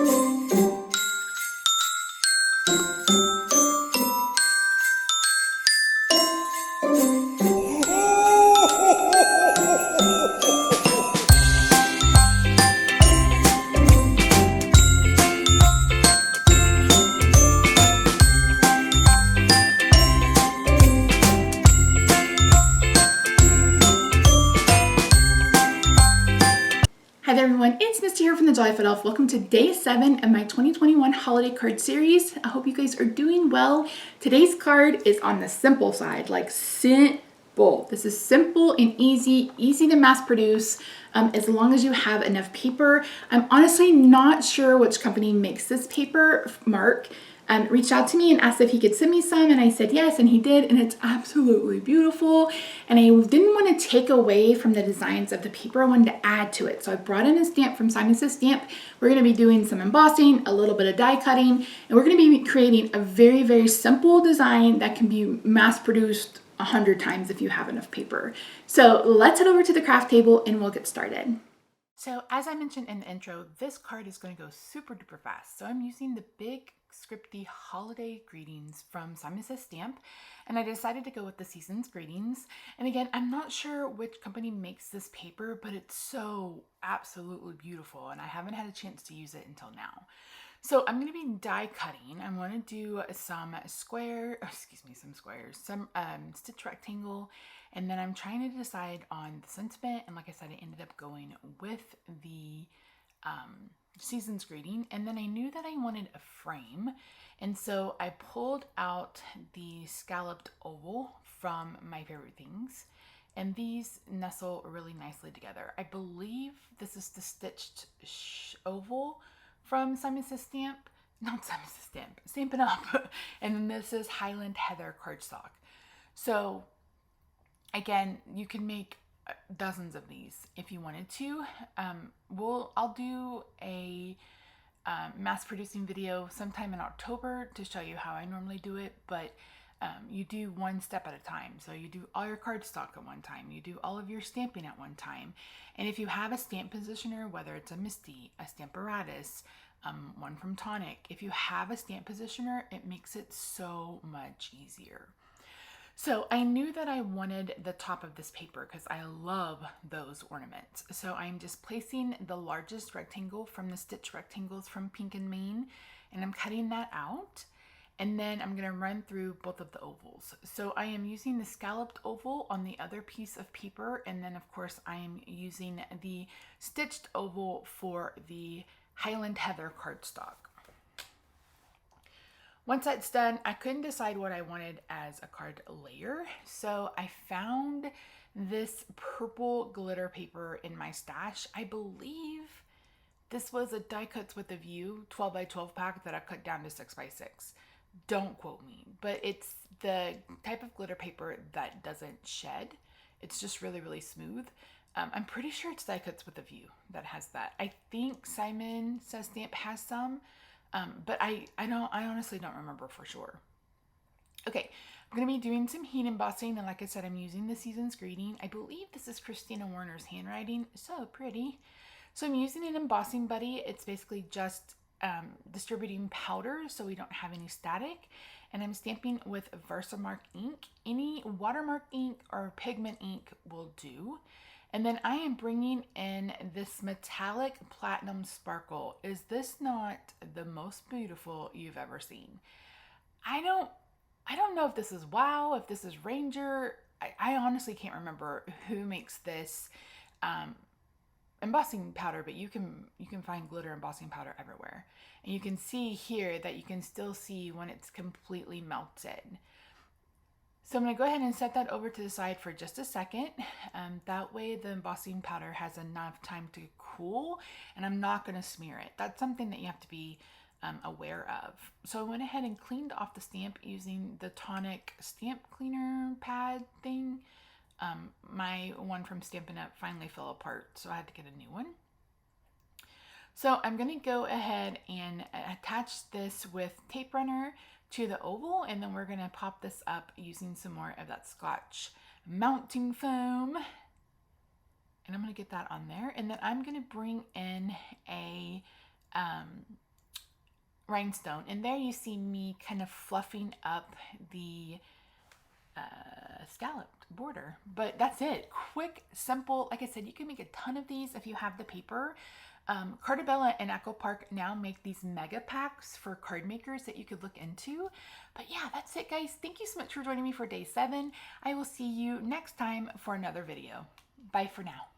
Hi there everyone, it's Mr. here from TheJollyFatElf. Welcome to day 7 of my 2021 holiday card series. I hope you guys are doing well. Today's card is on the simple side, like simple. This is simple and easy to mass produce as long as you have enough paper. I'm honestly not sure which company makes this paper. Mark reached out to me and asked if he could send me some, and I said yes, and he did, and it's absolutely beautiful. And I didn't want to take away from the designs of the paper. I wanted to add to it. So I brought in a stamp from Simon Says Stamp. We're going to be doing some embossing, a little bit of die cutting, and we're going to be creating a very, very simple design that can be mass produced 100 times if you have enough paper. So let's head over to the craft table and we'll get started. So as I mentioned in the intro, this card is going to go super duper fast. So I'm using the big scripty holiday greetings from Simon Says Stamp, and I decided to go with the season's greetings. And again, I'm not sure which company makes this paper, but it's so absolutely beautiful, and I haven't had a chance to use it until now. So I'm going to be die cutting. I want to do some stitch rectangle, and then I'm trying to decide on the sentiment. And like I said, I ended up going with the season's greeting, and then I knew that I wanted a frame, and so I pulled out the scalloped oval from My Favorite Things, and these nestle really nicely together. I believe this is the stitched oval from Simon Says Stamp, not Simon Says Stamp, Stampin' Up! And then this is Highland Heather cardstock. So again, you can make dozens of these if you wanted to. I'll do a mass producing video sometime in October to show you how I normally do it, but you do one step at a time. So you do all your cardstock at one time, you do all of your stamping at one time, and if you have a stamp positioner, whether it's a Misty, a Stamparatus, one from Tonic, if you have a stamp positioner, it makes it so much easier. So I knew that I wanted the top of this paper because I love those ornaments. So I'm just placing the largest rectangle from the stitch rectangles from Pink and Main, and I'm cutting that out. And then I'm going to run through both of the ovals. So I am using the scalloped oval on the other piece of paper, and then of course I am using the stitched oval for the Highland Heather cardstock. Once that's done, I couldn't decide what I wanted as a card layer, so I found this purple glitter paper in my stash. I believe this was a Die Cuts with a View 12 by 12 pack that I cut down to 6 by 6. Don't quote me, but it's the type of glitter paper that doesn't shed. It's just really, really smooth. I'm pretty sure it's Die Cuts with a View that has that. I think Simon Says Stamp has some. But I honestly don't remember for sure. Okay, I'm going to be doing some heat embossing, and like I said, I'm using the season's greeting. I believe this is Christina Warner's handwriting. So pretty. So I'm using an embossing buddy. It's basically just distributing powder so we don't have any static. And I'm stamping with Versamark ink. Any watermark ink or pigment ink will do. And then I am bringing in this metallic platinum sparkle. Is this not the most beautiful you've ever seen? I don't know if this is Wow, if this is Ranger. I honestly can't remember who makes this embossing powder, but you can find glitter embossing powder everywhere. And you can see here that you can still see when it's completely melted. So I'm going to go ahead and set that over to the side for just a second. That way the embossing powder has enough time to cool, and I'm not going to smear it. That's something that you have to be aware of. So I went ahead and cleaned off the stamp using the Tonic stamp cleaner pad thing. My one from Stampin' Up! Finally fell apart, so I had to get a new one. So I'm going to go ahead and attach this with tape runner to the oval, and then we're going to pop this up using some more of that Scotch mounting foam. And I'm going to get that on there, and then I'm going to bring in a rhinestone. And there you see me kind of fluffing up the scalloped border. But that's it. Quick, simple. Like I said, you can make a ton of these if you have the paper. Cartabella and Echo Park now make these mega packs for card makers that you could look into. But yeah, that's it, guys. Thank you so much for joining me for day 7. I will see you next time for another video. Bye for now.